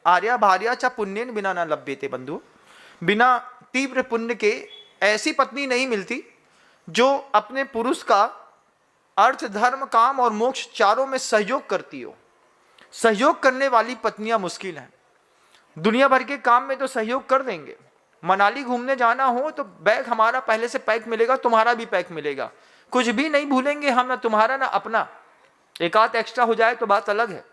आर्या भार्या च पुण्येन बिना न लभ्यते बंधु। बिना तीव्र पुण्य के ऐसी पत्नी नहीं मिलती जो अपने पुरुष का अर्थ, धर्म, काम और मोक्ष चारों में सहयोग करती हो। सहयोग करने वाली पत्नियां मुश्किल हैं। दुनिया भर के काम में तो सहयोग कर देंगे, मनाली घूमने जाना हो तो बैग हमारा पहले से पैक मिलेगा, तुम्हारा भी पैक मिलेगा, कुछ भी नहीं भूलेंगे हम, ना तुम्हारा ना अपना। एक आध एक्स्ट्रा हो जाए तो बात अलग है।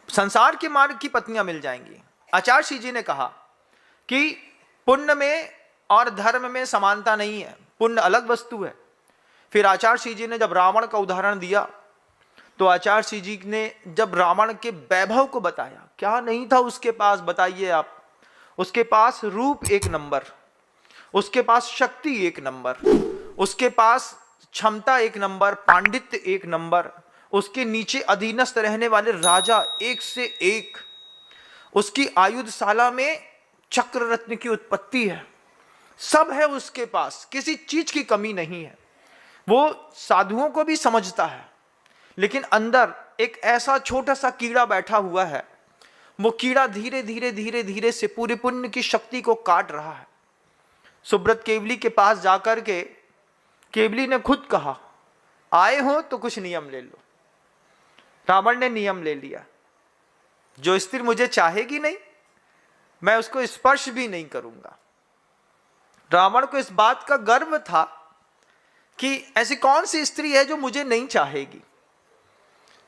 संसार के मार्ग की पत्नियां मिल जाएंगी। आचार्य श्री जी ने कहा कि पुण्य में और धर्म में समानता नहीं है, पुण्य अलग वस्तु है। फिर आचार्य श्री जी ने जब रावण का उदाहरण दिया तो आचार्य श्री जी ने जब रावण के वैभव को बताया, क्या नहीं था उसके पास बताइए आप। उसके पास रूप एक नंबर, उसके पास शक्ति एक नंबर, उसके पास क्षमता एक नंबर, पांडित्य एक नंबर, उसके नीचे अधीनस्थ रहने वाले राजा एक से एक, उसकी आयुधशाला में चक्र रत्न की उत्पत्ति है, सब है उसके पास, किसी चीज की कमी नहीं है। वो साधुओं को भी समझता है, लेकिन अंदर एक ऐसा छोटा सा कीड़ा बैठा हुआ है। वो कीड़ा धीरे धीरे धीरे धीरे से पूरे पुण्य की शक्ति को काट रहा है। सुब्रत केवली के पास जाकर के केवली ने खुद कहा, आए हो तो कुछ नियम ले लो। रावण ने नियम ले लिया, जो स्त्री मुझे चाहेगी नहीं मैं उसको स्पर्श भी नहीं करूंगा। रावण को इस बात का गर्व था कि ऐसी कौन सी स्त्री है जो मुझे नहीं चाहेगी।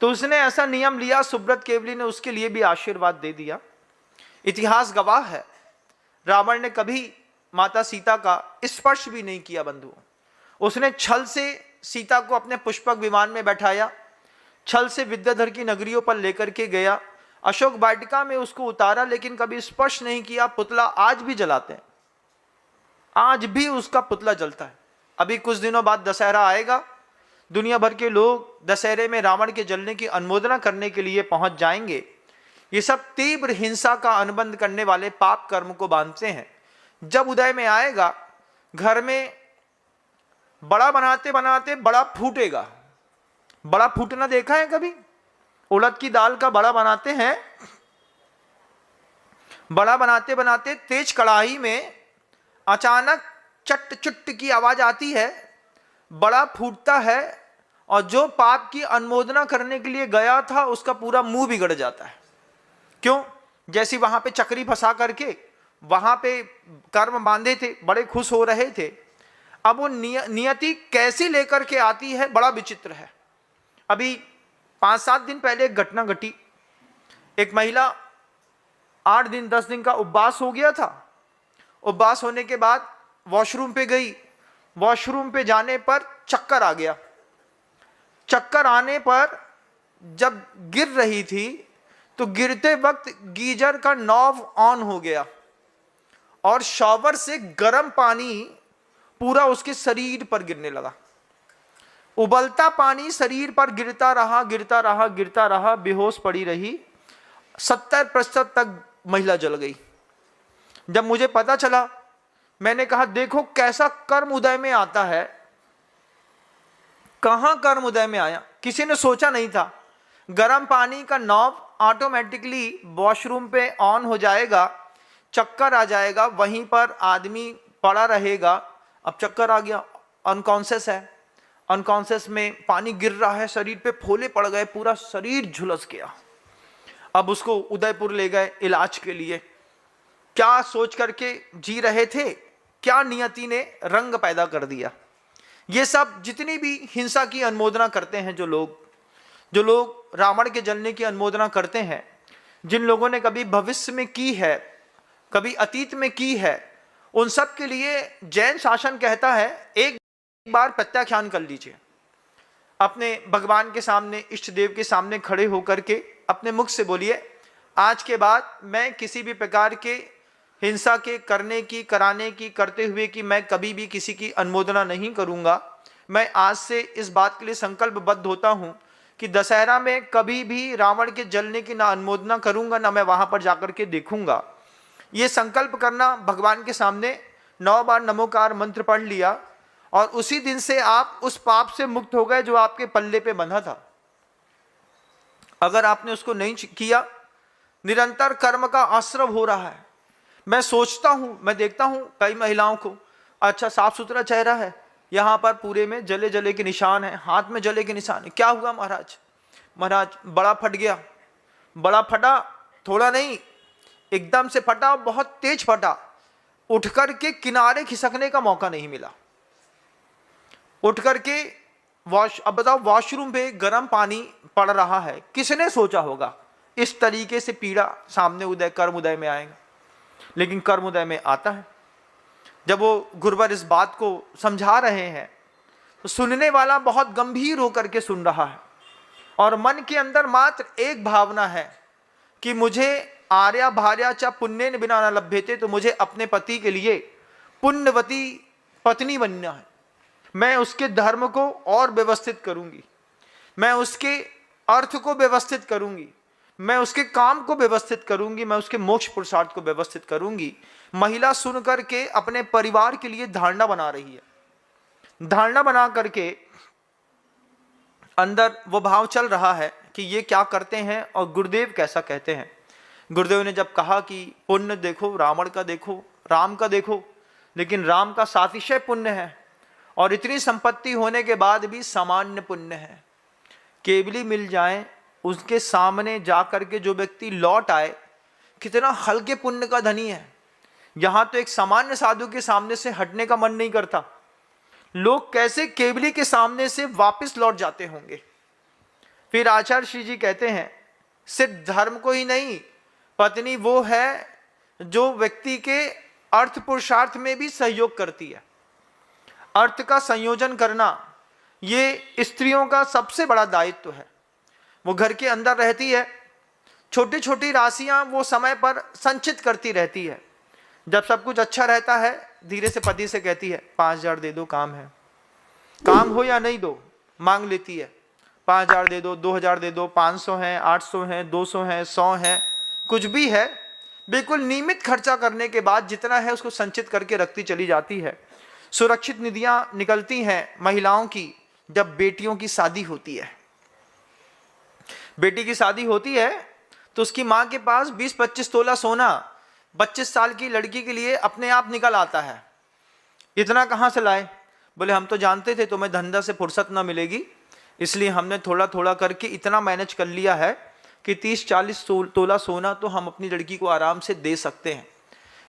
तो उसने ऐसा नियम लिया। सुब्रत केवली ने उसके लिए भी आशीर्वाद दे दिया। इतिहास गवाह है, रावण ने कभी माता सीता का स्पर्श भी नहीं किया बंधुओं। उसने छल से सीता को अपने पुष्पक विमान में बैठाया, छल से विद्याधर की नगरियों पर लेकर के गया, अशोक वाटिका में उसको उतारा, लेकिन कभी स्पर्श नहीं किया। पुतला आज भी जलाते हैं, आज भी उसका पुतला जलता है। अभी कुछ दिनों बाद दशहरा आएगा, दुनिया भर के लोग दशहरे में रावण के जलने की अनुमोदना करने के लिए पहुंच जाएंगे। ये सब तीव्र हिंसा का अनुबंध करने वाले पाप कर्म को बांधते हैं। जब उदय में आएगा, घर में बड़ा बनाते बनाते बड़ा फूटेगा। बड़ा फूटना देखा है कभी? उड़द की दाल का बड़ा बनाते हैं, बड़ा बनाते बनाते तेज कढ़ाई में अचानक चट चुट्ट की आवाज आती है, बड़ा फूटता है, और जो पाप की अनुमोदना करने के लिए गया था उसका पूरा मुंह बिगड़ जाता है। क्यों? जैसी वहां पे चक्री फंसा करके वहां पे कर्म बांधे थे, बड़े खुश हो रहे थे। अब वो नियति कैसी लेकर के आती है, बड़ा विचित्र है। अभी 5-7 दिन पहले एक घटना घटी। एक महिला 8 दिन 10 दिन का उपवास हो गया था। उपवास होने के बाद वॉशरूम पे गई। वॉशरूम पे जाने पर चक्कर आ गया। चक्कर आने पर जब गिर रही थी तो गिरते वक्त गीजर का नॉब ऑन हो गया और शॉवर से गर्म पानी पूरा उसके शरीर पर गिरने लगा। उबलता पानी शरीर पर गिरता रहा, गिरता रहा, गिरता रहा, बेहोश पड़ी रही। 70% तक महिला जल गई। जब मुझे पता चला, मैंने कहा देखो कैसा कर्म उदय में आता है। कहां कर्म उदय में आया, किसी ने सोचा नहीं था। गर्म पानी का नॉब ऑटोमेटिकली वॉशरूम पे ऑन हो जाएगा, चक्कर आ जाएगा, वहीं पर आदमी पड़ा रहेगा। अब चक्कर आ गया, अनकॉन्शियस है, अनकॉन्शियस में पानी गिर रहा है, शरीर पे फोले पड़ गए, पूरा शरीर झुलस गया। अब उसको उदयपुर ले गए इलाज के लिए। क्या सोच करके जी रहे थे, क्या नियति ने रंग पैदा कर दिया। ये सब जितनी भी हिंसा की अनुमोदना करते हैं, जो लोग रावण के जलने की अनुमोदना करते हैं, जिन लोगों ने कभी भविष्य में की है, कभी अतीत में की है, उन सब के लिए जैन शासन कहता है एक बार प्रत्याख्यान कर लीजिए। अपने भगवान के सामने, इष्ट देव के सामने खड़े होकर के अपने मुख से बोलिए, आज के बाद मैं किसी भी प्रकार के हिंसा के करने की, कराने की, करते हुए कि मैं कभी भी किसी की अनुमोदना नहीं करूंगा। मैं आज से इस बात के लिए संकल्पबद्ध होता हूं कि दशहरा में कभी भी रावण के जलने की ना अनुमोदना करूंगा, ना मैं वहां पर जाकर के देखूंगा। ये संकल्प करना भगवान के सामने 9 बार नमोकार मंत्र पढ़ लिया और उसी दिन से आप उस पाप से मुक्त हो गए जो आपके पल्ले पे बंधा था। अगर आपने उसको नहीं किया निरंतर कर्म का आश्रव हो रहा है। मैं सोचता हूं, मैं देखता हूं कई महिलाओं को, अच्छा साफ सुथरा चेहरा है, यहां पर पूरे में जले जले के निशान है, हाथ में जले के निशान है। क्या हुआ महाराज? महाराज बड़ा फट गया। बड़ा फटा, थोड़ा नहीं, एकदम से फटा, बहुत तेज फटा। उठ करके किनारे खिसकने का मौका नहीं मिला। उठ करके अब बताओ, वॉशरूम पे गर्म पानी पड़ रहा है, किसने सोचा होगा इस तरीके से पीड़ा सामने उदय कर्म उदय में आएगा? लेकिन कर्म उदय में आता है। जब वो गुरुवर इस बात को समझा रहे हैं तो सुनने वाला बहुत गंभीर होकर के सुन रहा है, और मन के अंदर मात्र एक भावना है कि मुझे आर्या भार्या च पुण्येन बिना न लभ्यते, तो मुझे अपने पति के लिए पुण्यवती पत्नी बनना है। मैं उसके धर्म को और व्यवस्थित करूंगी, मैं उसके अर्थ को व्यवस्थित करूंगी, मैं उसके काम को व्यवस्थित करूंगी, मैं उसके मोक्ष पुरुषार्थ को व्यवस्थित करूंगी। महिला सुन करके अपने परिवार के लिए धारणा बना रही है। धारणा बना करके अंदर वो भाव चल रहा है कि ये क्या करते हैं और गुरुदेव कैसा कहते हैं। गुरुदेव ने जब कहा कि पुण्य देखो, रावण का देखो, राम का देखो, लेकिन राम का सातिशय पुण्य है, और इतनी संपत्ति होने के बाद भी सामान्य पुण्य है। केवली मिल जाए, उसके सामने जाकर के जो व्यक्ति लौट आए, कितना हल्के पुण्य का धनी है। यहां तो एक सामान्य साधु के सामने से हटने का मन नहीं करता, लोग कैसे केवली के सामने से वापस लौट जाते होंगे। फिर आचार्य श्री जी कहते हैं, सिर्फ धर्म को ही नहीं, पत्नी वो है जो व्यक्ति के अर्थ पुरुषार्थ में भी सहयोग करती है। अर्थ का संयोजन करना ये स्त्रियों का सबसे बड़ा दायित्व है। वो घर के अंदर रहती है, छोटी छोटी राशियां वो समय पर संचित करती रहती है। जब सब कुछ अच्छा रहता है, धीरे से पति से कहती है 5,000 दे दो, काम है। काम हो या नहीं दो, मांग लेती है, 5,000 दे दो, 2,000 दे दो, 500 है, 800 है, 200 है, 100 है, कुछ भी है, बिल्कुल नियमित खर्चा करने के बाद जितना है उसको संचित करके रखती चली जाती है। सुरक्षित निधियां निकलती हैं महिलाओं की जब बेटियों की शादी होती है। बेटी की शादी होती है तो उसकी मां के पास 20-25 तोला सोना 25 साल की लड़की के लिए अपने आप निकल आता है। इतना कहां से लाए? बोले हम तो जानते थे तुम्हें धंधा से फुर्सत ना मिलेगी, इसलिए हमने थोड़ा थोड़ा करके इतना मैनेज कर लिया है कि 30-40 तोला सोना तो हम अपनी लड़की को आराम से दे सकते हैं।